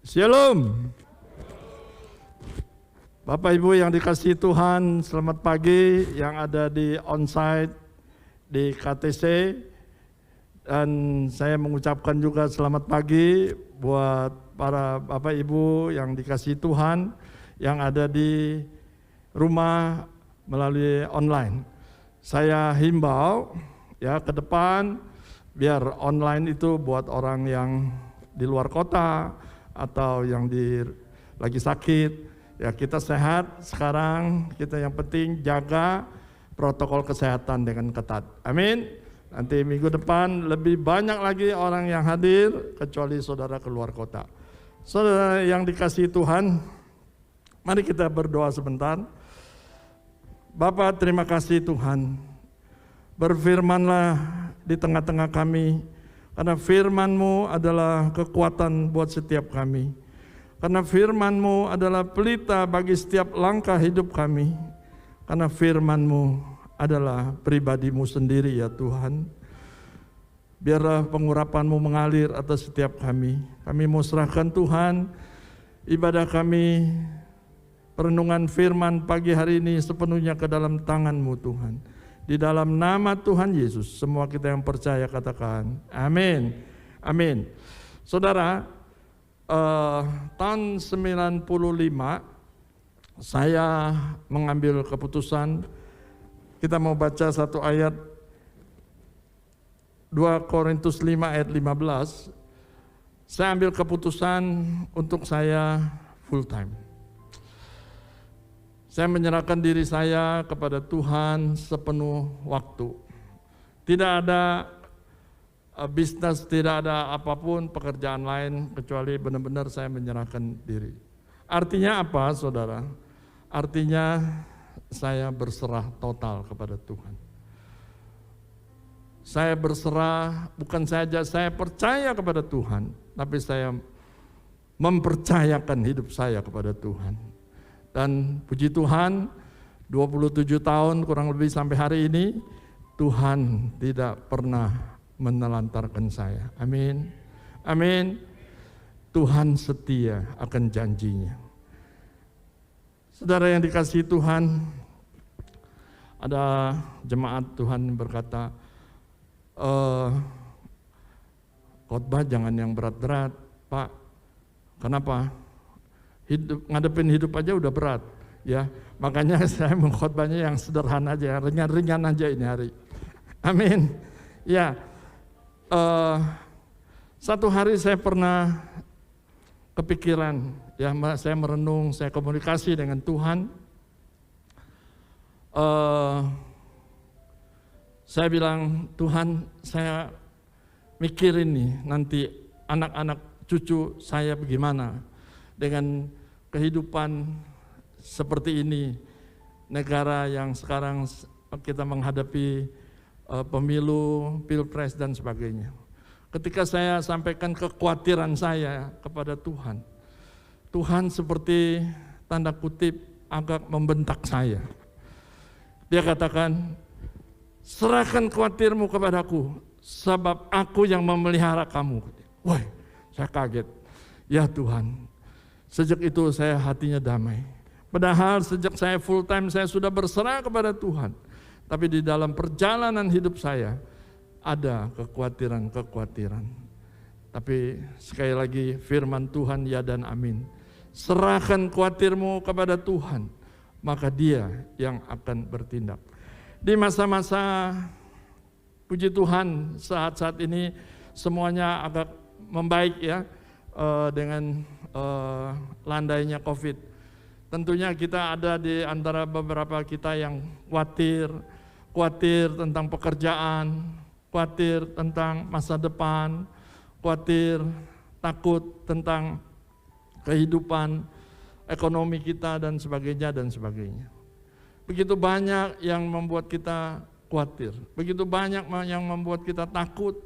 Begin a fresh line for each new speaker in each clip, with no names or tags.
Shalom. Bapak Ibu yang dikasihi Tuhan, selamat pagi yang ada di onsite di KTC. Dan saya mengucapkan juga selamat pagi buat para Bapak Ibu yang dikasihi Tuhan yang ada di rumah melalui online. Saya himbau ya ke depan biar online itu buat orang yang di luar kota atau yang lagi sakit, ya kita sehat sekarang, kita yang penting jaga protokol kesehatan dengan ketat. Amin. Nanti minggu depan lebih banyak lagi orang yang hadir kecuali saudara keluar kota. Saudara yang dikasihi Tuhan, mari kita berdoa sebentar. Bapa, terima kasih Tuhan. Berfirmanlah di tengah-tengah kami. Karena firman-Mu adalah kekuatan buat setiap kami. Karena firman-Mu adalah pelita bagi setiap langkah hidup kami. Karena firman-Mu adalah pribadi-Mu sendiri ya Tuhan. Biarlah pengurapan-Mu mengalir atas setiap kami. Kami mau serahkan Tuhan ibadah kami, perenungan firman pagi hari ini sepenuhnya ke dalam tangan-Mu Tuhan. Di dalam nama Tuhan Yesus, semua kita yang percaya katakan, amin. Amin. Saudara, tahun 95 saya mengambil keputusan, kita mau baca satu ayat 2 Korintus 5 ayat 15. Saya ambil keputusan untuk saya full time. Saya menyerahkan diri saya kepada Tuhan sepenuh waktu. Tidak ada bisnis, tidak ada apapun pekerjaan lain kecuali benar-benar saya menyerahkan diri. Artinya apa, saudara? Artinya saya berserah total kepada Tuhan. Saya berserah, bukan saja saya percaya kepada Tuhan, tapi saya mempercayakan hidup saya kepada Tuhan. Dan puji Tuhan, 27 tahun kurang lebih sampai hari ini, Tuhan tidak pernah menelantarkan saya. Amin. Amin. Tuhan setia akan janjinya. Saudara yang dikasihi Tuhan, ada jemaat Tuhan berkata, khotbah jangan yang berat-berat, Pak. Kenapa? Ngadepin hidup aja udah berat, ya. Makanya saya mengkhotbahnya yang sederhana aja, ringan-ringan aja ini hari. Amin. Ya, satu hari saya pernah kepikiran, ya, saya merenung, saya komunikasi dengan Tuhan. Saya bilang, Tuhan, saya mikirin nih nanti anak-anak cucu saya bagaimana dengan kehidupan seperti ini, negara yang sekarang kita menghadapi pemilu, pilpres dan sebagainya. Ketika saya sampaikan kekhawatiran saya kepada Tuhan, Tuhan seperti tanda kutip agak membentak saya. Dia katakan, serahkan khawatirmu kepadaku, sebab aku yang memelihara kamu. Wah, saya kaget. Ya Tuhan, sejak itu saya hatinya damai. Padahal sejak saya full time saya sudah berserah kepada Tuhan. Tapi di dalam perjalanan hidup saya ada kekhawatiran. Tapi sekali lagi firman Tuhan ya dan amin. Serahkan khawatirmu kepada Tuhan, maka Dia yang akan bertindak. Di masa-masa puji Tuhan saat-saat ini semuanya agak membaik ya dengan landainya COVID. Tentunya kita ada di antara beberapa kita yang khawatir tentang pekerjaan, khawatir tentang masa depan, khawatir, takut tentang kehidupan ekonomi kita dan sebagainya dan sebagainya. Begitu banyak yang membuat kita khawatir, begitu banyak yang membuat kita takut.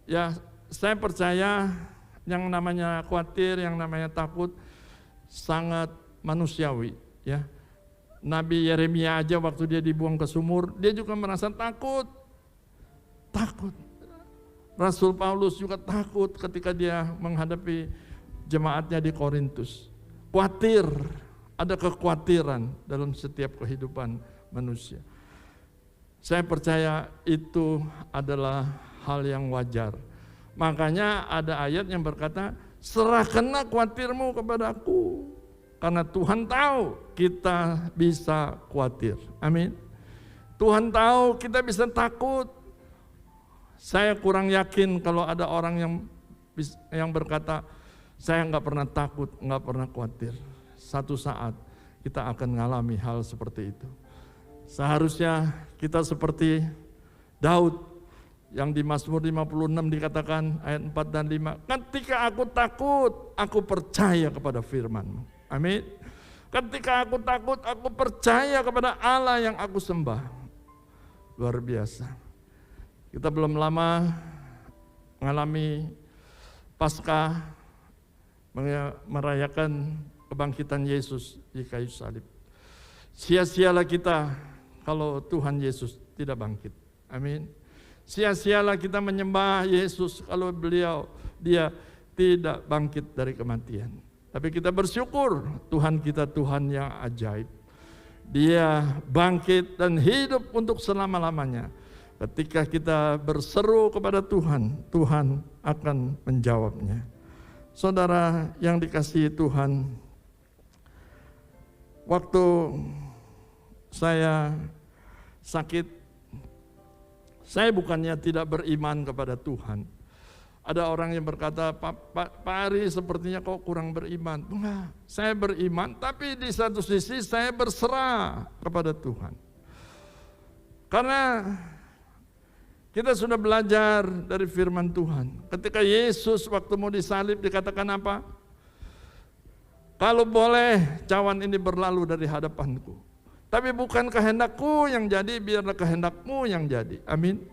Ya, saya percaya yang namanya khawatir, yang namanya takut sangat manusiawi, ya. Nabi Yeremia aja waktu dia dibuang ke sumur, dia juga merasa takut. Rasul Paulus juga takut ketika dia menghadapi jemaatnya di Korintus. Khawatir, ada kekhawatiran dalam setiap kehidupan manusia. Saya percaya itu adalah hal yang wajar. Makanya ada ayat yang berkata, serahkanlah khawatirmu kepada Aku. Karena Tuhan tahu kita bisa khawatir. Amin. Tuhan tahu kita bisa takut. Saya kurang yakin kalau ada orang yang berkata, saya nggak pernah takut, nggak pernah khawatir. Satu saat kita akan mengalami hal seperti itu. Seharusnya kita seperti Daud yang di Mazmur 56 dikatakan ayat 4 dan 5. Ketika aku takut, aku percaya kepada firman-Mu. Amin. Ketika aku takut, aku percaya kepada Allah yang aku sembah. Luar biasa. Kita belum lama mengalami Paskah, merayakan kebangkitan Yesus di kayu salib. Sia-sialah kita kalau Tuhan Yesus tidak bangkit. Amin. Sia-sialah kita menyembah Yesus kalau dia tidak bangkit dari kematian. Tapi kita bersyukur Tuhan kita Tuhan yang ajaib. Dia bangkit dan hidup untuk selama-lamanya. Ketika kita berseru kepada Tuhan, Tuhan akan menjawabnya. Saudara yang dikasihi Tuhan, waktu saya sakit, saya bukannya tidak beriman kepada Tuhan. Ada orang yang berkata, Pak Ari sepertinya kok kurang beriman. Enggak, saya beriman, tapi di satu sisi saya berserah kepada Tuhan. Karena kita sudah belajar dari firman Tuhan. Ketika Yesus waktu mau disalib dikatakan apa? Kalau boleh cawan ini berlalu dari hadapanku. Tapi bukan kehendakku yang jadi, biarlah kehendakmu yang jadi. Amin.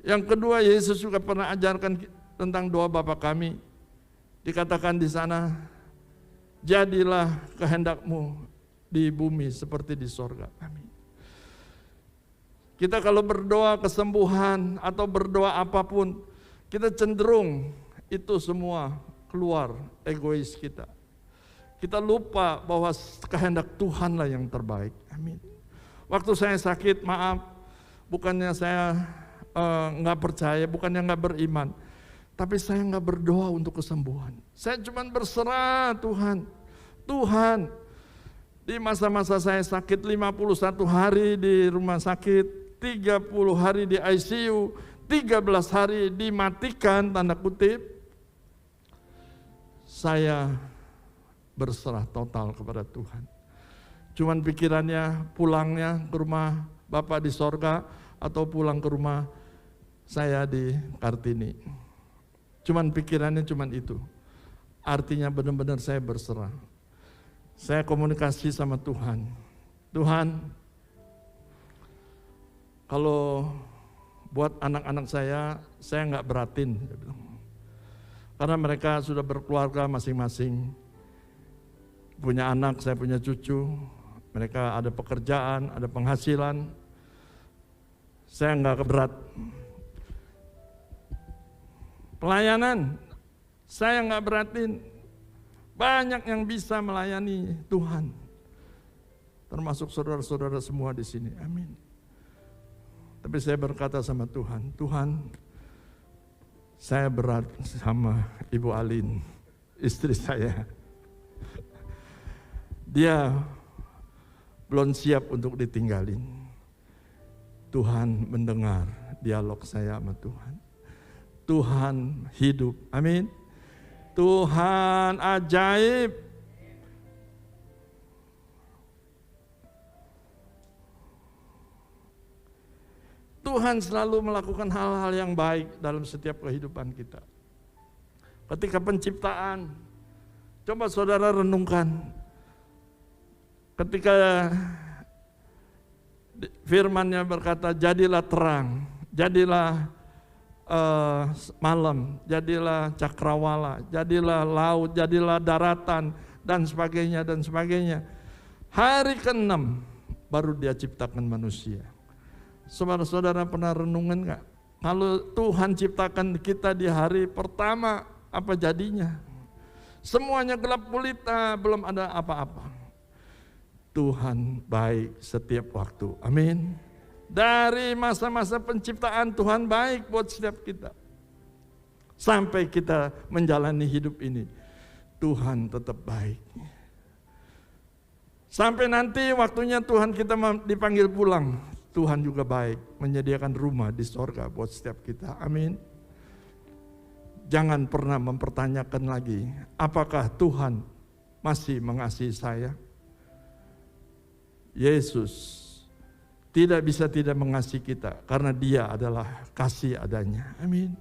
Yang kedua, Yesus juga pernah ajarkan tentang doa Bapa kami. Dikatakan di sana, jadilah kehendakmu di bumi seperti di sorga. Amin. Kita kalau berdoa kesembuhan atau berdoa apapun, kita cenderung itu semua keluar egois kita. Kita lupa bahwa kehendak Tuhanlah yang terbaik. Amin. Waktu saya sakit, maaf, bukannya saya nggak percaya, bukannya nggak beriman, tapi saya nggak berdoa untuk kesembuhan. Saya cuma berserah Tuhan. Di masa-masa saya sakit 51 hari di rumah sakit, 30 hari di ICU, 13 hari dimatikan tanda kutip, saya berserah total kepada Tuhan. Cuman pikirannya pulangnya ke rumah Bapa di sorga atau pulang ke rumah saya di Kartini. Cuman pikirannya cuman itu. Artinya benar-benar saya berserah. Saya komunikasi sama Tuhan. Tuhan, kalau buat anak-anak saya nggak beratin. Karena mereka sudah berkeluarga masing-masing. Punya anak, saya punya cucu. Mereka ada pekerjaan, ada penghasilan. Saya nggak keberat. Pelayanan, saya nggak beratin. Banyak yang bisa melayani Tuhan. Termasuk saudara-saudara semua di sini. Amin. Tapi saya berkata sama Tuhan, Tuhan, saya berat sama Ibu Alin, istri saya. Dia belum siap untuk ditinggalin. Tuhan mendengar dialog saya sama Tuhan. Tuhan hidup, amin. Tuhan ajaib. Tuhan selalu melakukan hal-hal yang baik dalam setiap kehidupan kita. Ketika penciptaan, coba saudara renungkan. Ketika firman-Nya berkata, jadilah terang, jadilah malam, jadilah cakrawala, jadilah laut, jadilah daratan, dan sebagainya, dan sebagainya. Hari ke-6 baru Dia ciptakan manusia. Saudara-saudara pernah renungan gak? Kalau Tuhan ciptakan kita di hari pertama, apa jadinya? semuanya gelap gulita, belum ada apa-apa. Tuhan baik setiap waktu. Amin. Dari masa-masa penciptaan Tuhan baik buat setiap kita. Sampai kita menjalani hidup ini, Tuhan tetap baik. Sampai nanti waktunya Tuhan kita dipanggil pulang, Tuhan juga baik, menyediakan rumah di sorga buat setiap kita. Amin. Jangan pernah mempertanyakan lagi, apakah Tuhan masih mengasihi saya? Yesus tidak bisa tidak mengasihi kita, karena Dia adalah kasih adanya. Amin.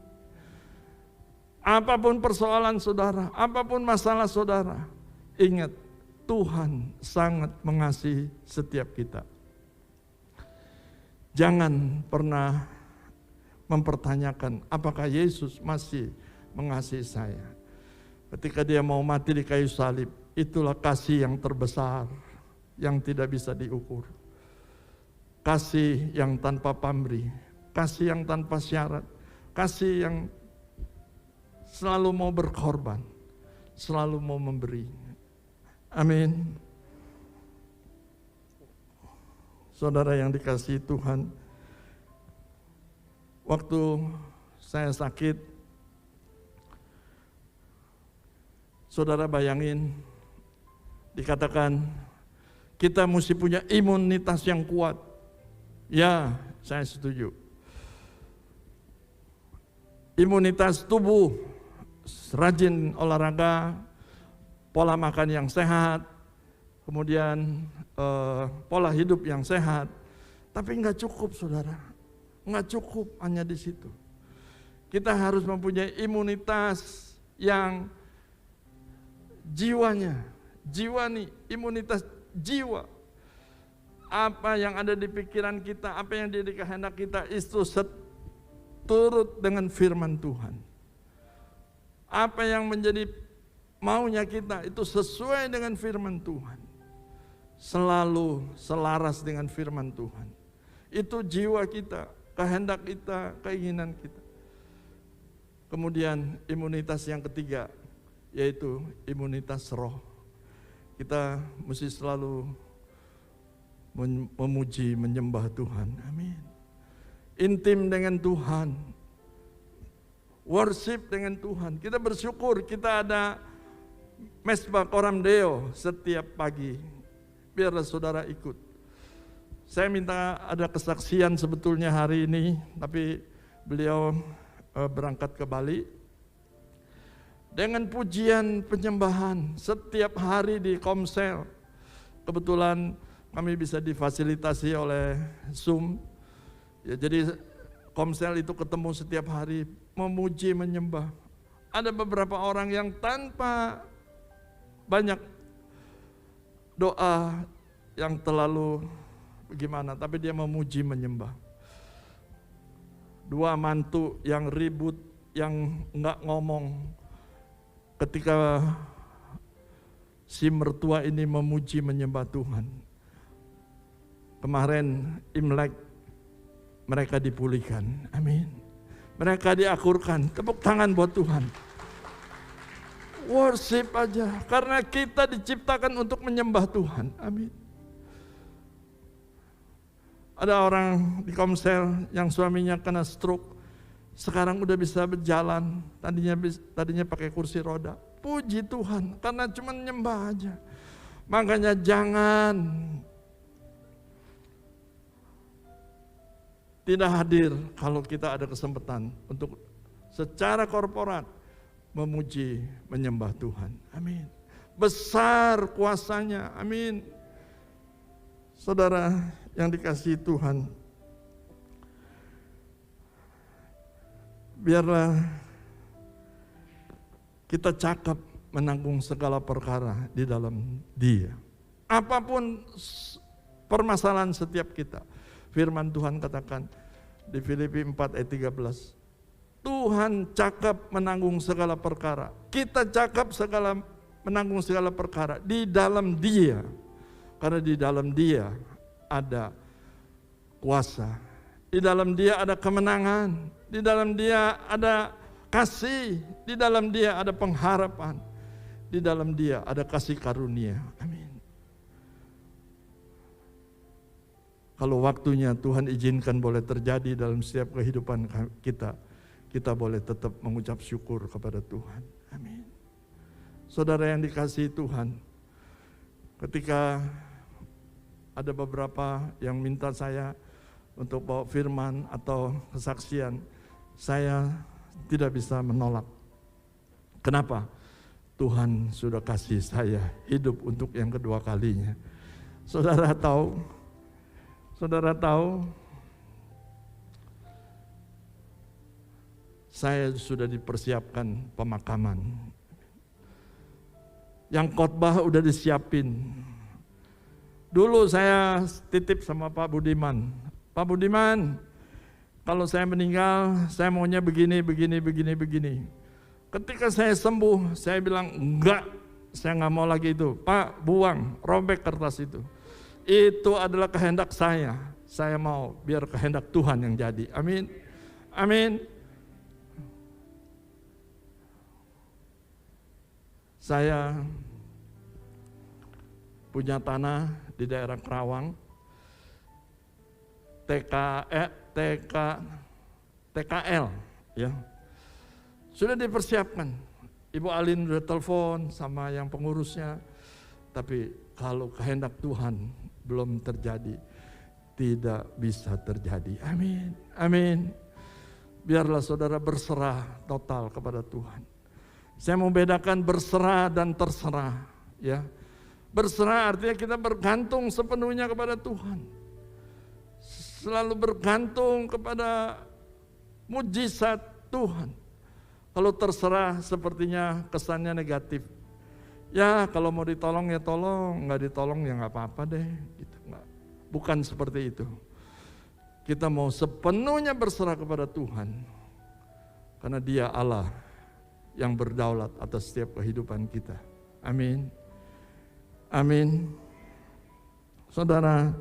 Apapun persoalan saudara, apapun masalah saudara, ingat Tuhan sangat mengasihi setiap kita. Jangan pernah mempertanyakan apakah Yesus masih mengasihi saya. Ketika Dia mau mati di kayu salib, itulah kasih yang terbesar yang tidak bisa diukur. Kasih yang tanpa pamrih, kasih yang tanpa syarat, kasih yang selalu mau berkorban, selalu mau memberi. Amin. Saudara yang dikasihi Tuhan, waktu saya sakit, saudara bayangin, dikatakan kita mesti punya imunitas yang kuat. Ya, saya setuju. Imunitas tubuh, rajin olahraga, pola makan yang sehat, kemudian pola hidup yang sehat. Tapi enggak cukup saudara, enggak cukup hanya di situ. Kita harus mempunyai imunitas yang jiwanya, jiwa nih, imunitas jiwa. Apa yang ada di pikiran kita, apa yang di kehendak kita, itu seturut dengan firman Tuhan. Apa yang menjadi maunya kita itu sesuai dengan firman Tuhan. Selalu selaras dengan firman Tuhan. Itu jiwa kita, kehendak kita, keinginan kita. Kemudian imunitas yang ketiga, yaitu imunitas roh. Kita mesti selalu memuji, menyembah Tuhan. Amin. Intim dengan Tuhan. Worship dengan Tuhan. Kita bersyukur kita ada mesbah koram deo setiap pagi. Biarlah saudara ikut. Saya minta ada kesaksian sebetulnya hari ini, tapi beliau berangkat ke Bali. Dengan pujian penyembahan setiap hari di Komsel. Kebetulan kami bisa difasilitasi oleh Zoom. Ya, jadi Komsel itu ketemu setiap hari memuji, menyembah. Ada beberapa orang yang tanpa banyak doa yang terlalu bagaimana, tapi dia memuji, menyembah. Dua mantu yang ribut, yang enggak ngomong, ketika si mertua ini memuji, menyembah Tuhan. Kemarin Imlek mereka dipulihkan, amin. Mereka diakurkan, tepuk tangan buat Tuhan. Worship aja, karena kita diciptakan untuk menyembah Tuhan, amin. Ada orang di Komsel yang suaminya kena stroke, sekarang udah bisa berjalan, tadinya pakai kursi roda. Puji Tuhan, karena cuma nyembah aja. Makanya jangan tidak hadir kalau kita ada kesempatan untuk secara korporat memuji, menyembah Tuhan. Amin. Besar kuasanya. Amin. Saudara yang dikasihi Tuhan, biarlah kita cakap menanggung segala perkara di dalam Dia. Apapun permasalahan setiap kita, firman Tuhan katakan di Filipi 4 ayat 13, Tuhan cakap menanggung segala perkara. Kita cakap menanggung segala perkara di dalam Dia. Karena di dalam Dia ada kuasa. Di dalam Dia ada kemenangan. Di dalam Dia ada kasih. Di dalam Dia ada pengharapan. Di dalam Dia ada kasih karunia. Amin. Kalau waktunya Tuhan izinkan boleh terjadi dalam setiap kehidupan kita, kita boleh tetap mengucap syukur kepada Tuhan. Amin. Saudara yang dikasihi Tuhan, ketika ada beberapa yang minta saya untuk bawa firman atau kesaksian, saya tidak bisa menolak. Kenapa? Tuhan sudah kasih saya hidup untuk yang kedua kalinya. Saudara tahu, saya sudah dipersiapkan pemakaman. Yang khotbah udah disiapin. Dulu saya titip sama Pak Budiman. Pak Budiman, kalau saya meninggal, saya maunya begini. Ketika saya sembuh, saya bilang enggak, saya nggak mau lagi itu. Pak, buang, robek kertas itu. Itu adalah kehendak saya. Saya mau biar kehendak Tuhan yang jadi. Amin. Amin. Saya punya tanah di daerah Kerawang. TKL ya. Sudah dipersiapkan. Ibu Alin sudah telepon sama yang pengurusnya. Tapi kalau kehendak Tuhan belum terjadi, tidak bisa terjadi. Amin. Amin. Biarlah saudara berserah total kepada Tuhan. Saya mau bedakan berserah dan terserah, ya. Berserah artinya kita bergantung sepenuhnya kepada Tuhan. Selalu bergantung kepada mujizat Tuhan. Kalau terserah sepertinya kesannya negatif. Ya kalau mau ditolong ya tolong, nggak ditolong ya nggak apa-apa deh. Gitu. Bukan seperti itu. Kita mau sepenuhnya berserah kepada Tuhan. Karena Dia Allah yang berdaulat atas setiap kehidupan kita. Amin. Amin. Saudara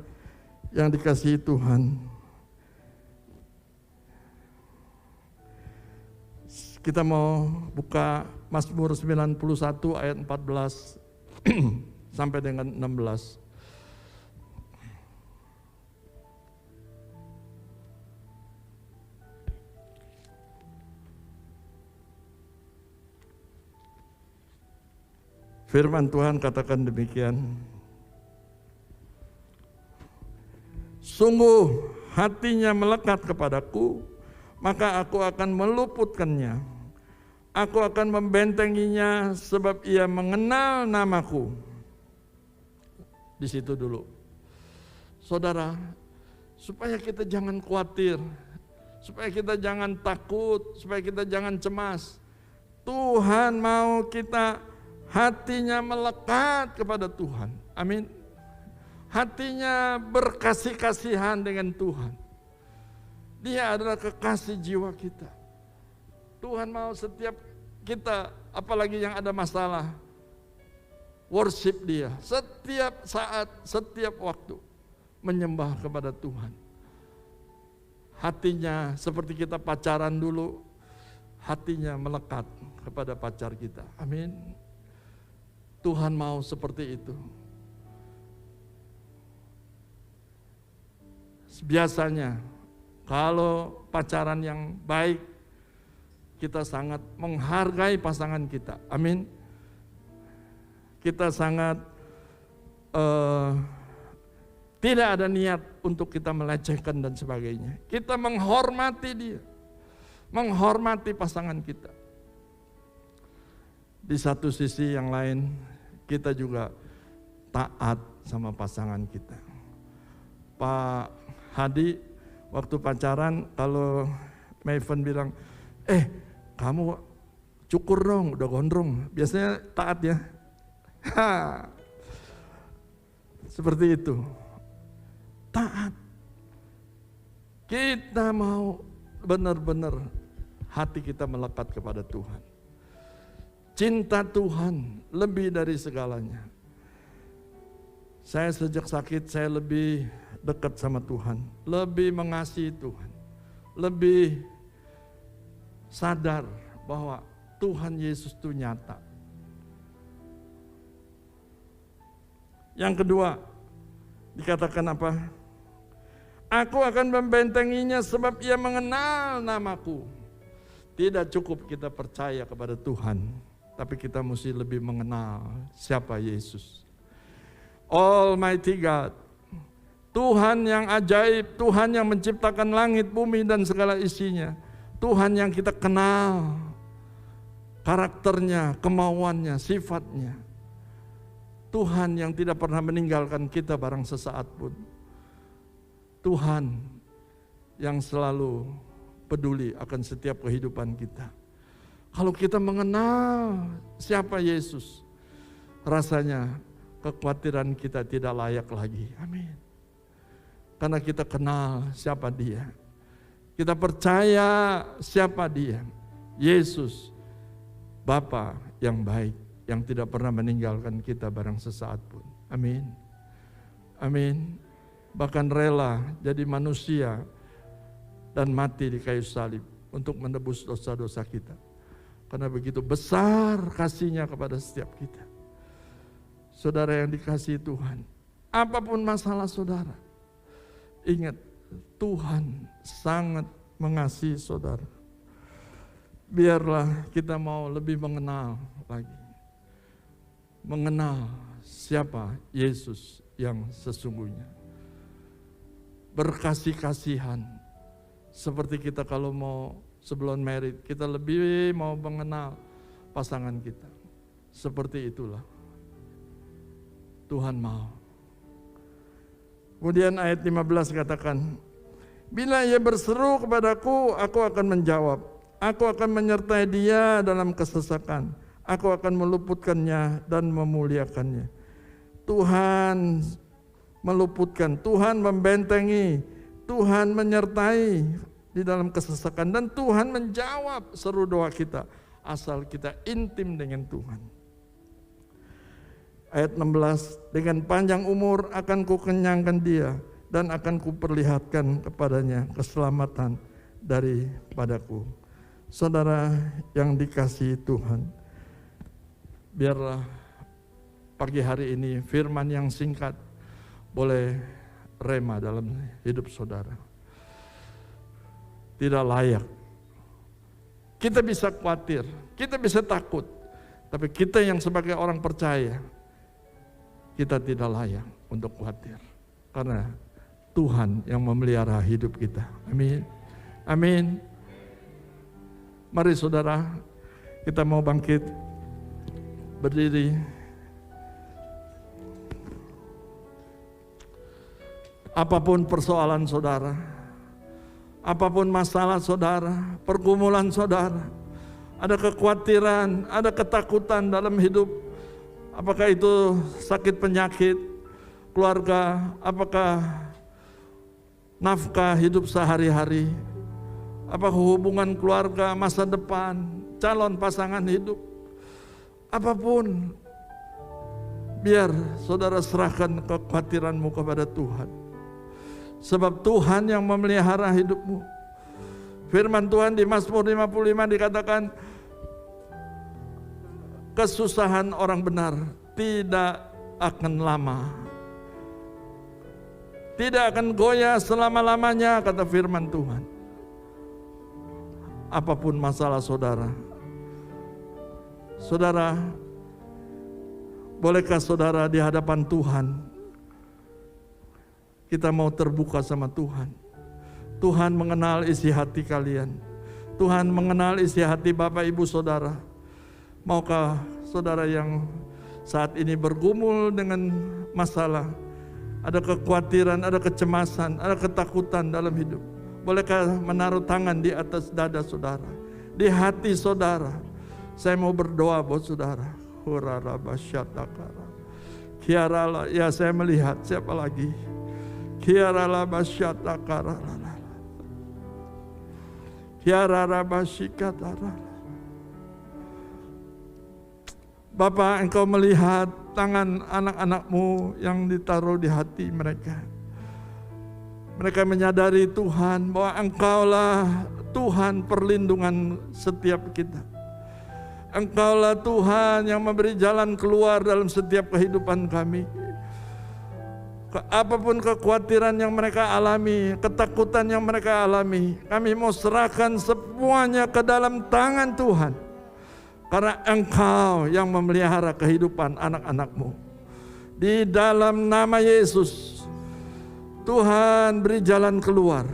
yang dikasihi Tuhan, kita mau buka Mazmur 91 ayat 14 sampai dengan 16. Firman Tuhan katakan demikian. Sungguh hatinya melekat kepadaku, maka aku akan meluputkannya. Aku akan membentenginya sebab ia mengenal namaku. Di situ dulu. Saudara, supaya kita jangan khawatir, supaya kita jangan takut, supaya kita jangan cemas. Tuhan mau kita hatinya melekat kepada Tuhan. Amin. Hatinya berkasih-kasihan dengan Tuhan. Dia adalah kekasih jiwa kita. Tuhan mau setiap kita, apalagi yang ada masalah, worship Dia. Setiap saat, setiap waktu menyembah kepada Tuhan. Hatinya seperti kita pacaran dulu, hatinya melekat kepada pacar kita. Amin. Tuhan mau seperti itu. Biasanya kalau pacaran yang baik, kita sangat menghargai pasangan kita. Amin. Kita sangat tidak ada niat untuk kita melecehkan dan sebagainya. Kita menghormati dia, menghormati pasangan kita. Di satu sisi yang lain, kita juga taat sama pasangan kita. Pak Hadi waktu pacaran, kalau Maven bilang, kamu cukur dong, udah gondrong. Biasanya taat ya. Seperti itu. Taat. Kita mau benar-benar hati kita melekat kepada Tuhan. Cinta Tuhan lebih dari segalanya. Saya sejak sakit, saya lebih dekat sama Tuhan. Lebih mengasihi Tuhan. Lebih sadar bahwa Tuhan Yesus itu nyata. Yang kedua, dikatakan apa? Aku akan membentenginya sebab ia mengenal namaku. Tidak cukup kita percaya kepada Tuhan, tapi kita mesti lebih mengenal siapa Yesus. Almighty God, Tuhan yang ajaib, Tuhan yang menciptakan langit, bumi dan segala isinya. Tuhan yang kita kenal karakternya, kemauannya, sifatnya. Tuhan yang tidak pernah meninggalkan kita barang sesaat pun. Tuhan yang selalu peduli akan setiap kehidupan kita. Kalau kita mengenal siapa Yesus, rasanya kekhawatiran kita tidak layak lagi. Amin. Karena kita kenal siapa Dia. Kita percaya siapa Dia. Yesus, Bapa yang baik, yang tidak pernah meninggalkan kita barang sesaat pun. Amin. Amin. Bahkan rela jadi manusia dan mati di kayu salib untuk menebus dosa-dosa kita. Karena begitu besar kasih-Nya kepada setiap kita. Saudara yang dikasihi Tuhan, apapun masalah saudara, ingat Tuhan sangat mengasihi saudara. Biarlah kita mau lebih mengenal lagi. Mengenal siapa Yesus yang sesungguhnya. Berkasih-kasihan. Seperti kita kalau mau sebelum married, kita lebih mau mengenal pasangan kita. Seperti itulah Tuhan mau. Kemudian ayat 15 katakan, bila ia berseru kepadaku, aku akan menjawab. Aku akan menyertai dia dalam kesesakan. Aku akan meluputkannya dan memuliakannya. Tuhan meluputkan, Tuhan membentengi, Tuhan menyertai di dalam kesesakan, dan Tuhan menjawab seru doa kita asal kita intim dengan Tuhan. Ayat 16, dengan panjang umur akan kukenyangkan dia dan akan kuperlihatkan kepadanya keselamatan daripadaku. Saudara yang dikasihi Tuhan, biarlah pagi hari ini firman yang singkat boleh rema dalam hidup saudara. Tidak layak. Kita bisa khawatir, kita bisa takut, tapi kita yang sebagai orang percaya, kita tidak layak untuk khawatir. Karena Tuhan yang memelihara hidup kita. Amin. Amin. Mari saudara, kita mau bangkit, berdiri. Apapun persoalan saudara, apapun masalah saudara, pergumulan saudara, ada kekhawatiran, ada ketakutan dalam hidup, apakah itu sakit penyakit, keluarga, apakah nafkah hidup sehari-hari, apakah hubungan keluarga, masa depan, calon pasangan hidup, apapun, biar saudara serahkan kekhawatiranmu kepada Tuhan. Sebab Tuhan yang memelihara hidupmu. Firman Tuhan di Mazmur 55 dikatakan, kesusahan orang benar tidak akan lama. Tidak akan goyah selama-lamanya, kata firman Tuhan. Apapun masalah saudara, saudara, bolehkah saudara di hadapan Tuhan, kita mau terbuka sama Tuhan. Tuhan mengenal isi hati kalian. Tuhan mengenal isi hati Bapak Ibu Saudara. Maukah saudara yang saat ini bergumul dengan masalah, ada kekhawatiran, ada kecemasan, ada ketakutan dalam hidup, bolehkah menaruh tangan di atas dada saudara, di hati saudara? Saya mau berdoa buat saudara. Kiarala, ya saya melihat siapa lagi? Kiarala basyata karala. Kiarara basyikatara. Bapak, Engkau melihat tangan anak-anak-Mu yang ditaruh di hati mereka. Mereka menyadari Tuhan bahwa Engkaulah Tuhan perlindungan setiap kita. Engkaulah Tuhan yang memberi jalan keluar dalam setiap kehidupan kami. apapun kekhawatiran yang mereka alami, ketakutan yang mereka alami, kami mau serahkan semuanya ke dalam tangan Tuhan. Karena Engkau yang memelihara kehidupan anak-anak-Mu. Di dalam nama Yesus, Tuhan beri jalan keluar,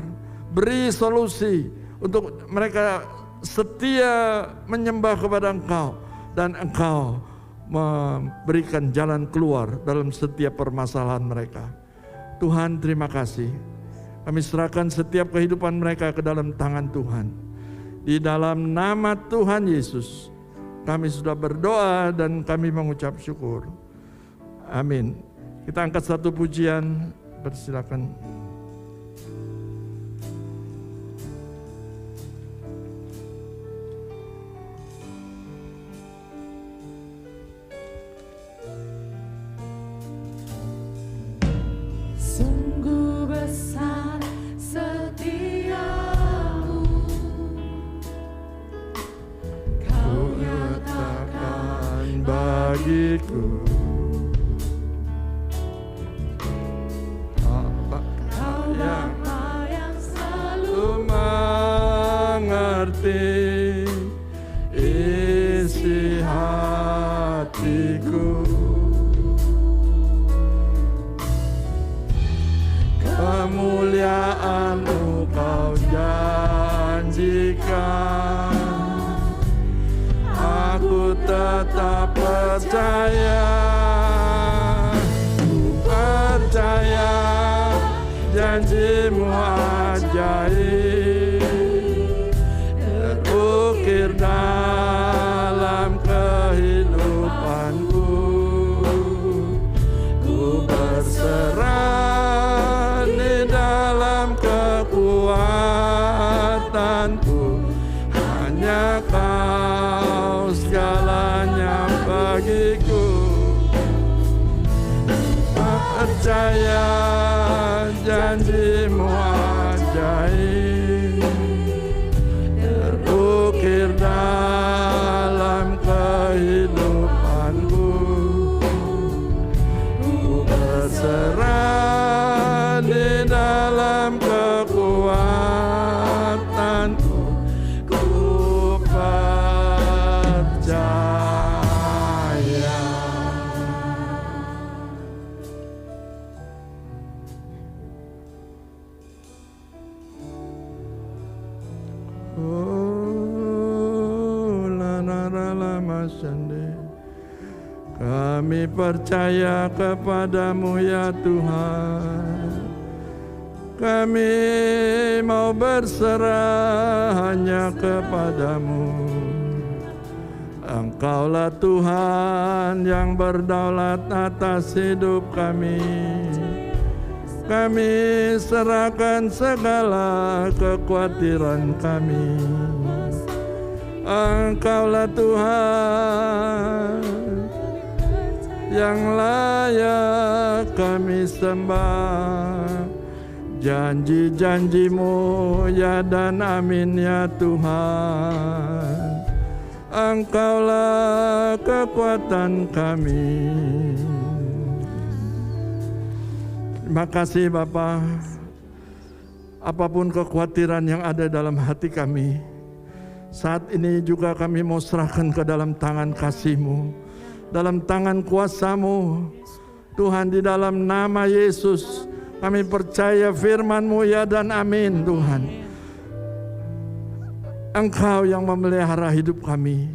beri solusi untuk mereka setia menyembah kepada Engkau, dan Engkau memberikan jalan keluar dalam setiap permasalahan mereka. Tuhan, terima kasih. Kami serahkan setiap kehidupan mereka ke dalam tangan Tuhan. Di dalam nama Tuhan Yesus, kami sudah berdoa dan kami mengucap syukur. Amin. Kita angkat satu pujian, persilakan.
Sungguh besar setiamu, Kau nyatakan
bagiku.
Kau Bapa yang selalu
Mengerti isi hatiku. Kemuliaan-Mu Kau janjikan, aku tetap percaya. Ku percaya janji-Mu ajaib, terukir dalam kehidupanku. Ku berserah di dalam kekuatanku, hanya Kau segalanya bagiku. Percaya janji-Mu ajaib, terukir dalam kehidupanku. Ku berserah di dalam kekuatanku. Ku percaya. Kami percaya kepada-Mu ya Tuhan. Kami mau berserah hanya kepada-Mu. Engkaulah Tuhan yang berdaulat atas hidup kami. Kami serahkan segala kekhawatiran kami. Engkaulah Tuhan yang layak kami sembah. Janji-janji-Mu ya dan amin ya Tuhan. Engkaulah kekuatan kami. Terima kasih Bapa. Apapun kekhawatiran yang ada dalam hati kami, saat ini juga kami mau serahkan ke dalam tangan kasih-Mu, dalam tangan kuasa-Mu. Tuhan, di dalam nama Yesus kami percaya firman-Mu ya dan amin Tuhan. Engkau yang memelihara hidup kami.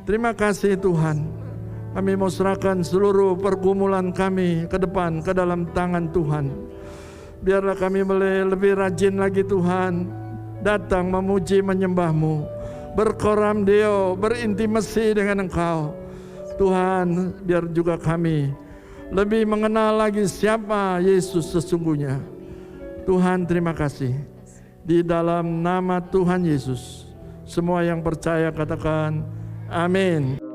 Terima kasih Tuhan. Kami mau serahkan seluruh pergumulan kami ke depan, ke dalam tangan Tuhan. Biarlah kami boleh lebih rajin lagi Tuhan, datang memuji menyembah-Mu, berkoram deo, berintimasi dengan Engkau. Tuhan, biar juga kami lebih mengenal lagi siapa Yesus sesungguhnya. Tuhan, terima kasih. Di dalam nama Tuhan Yesus, semua yang percaya katakan amin.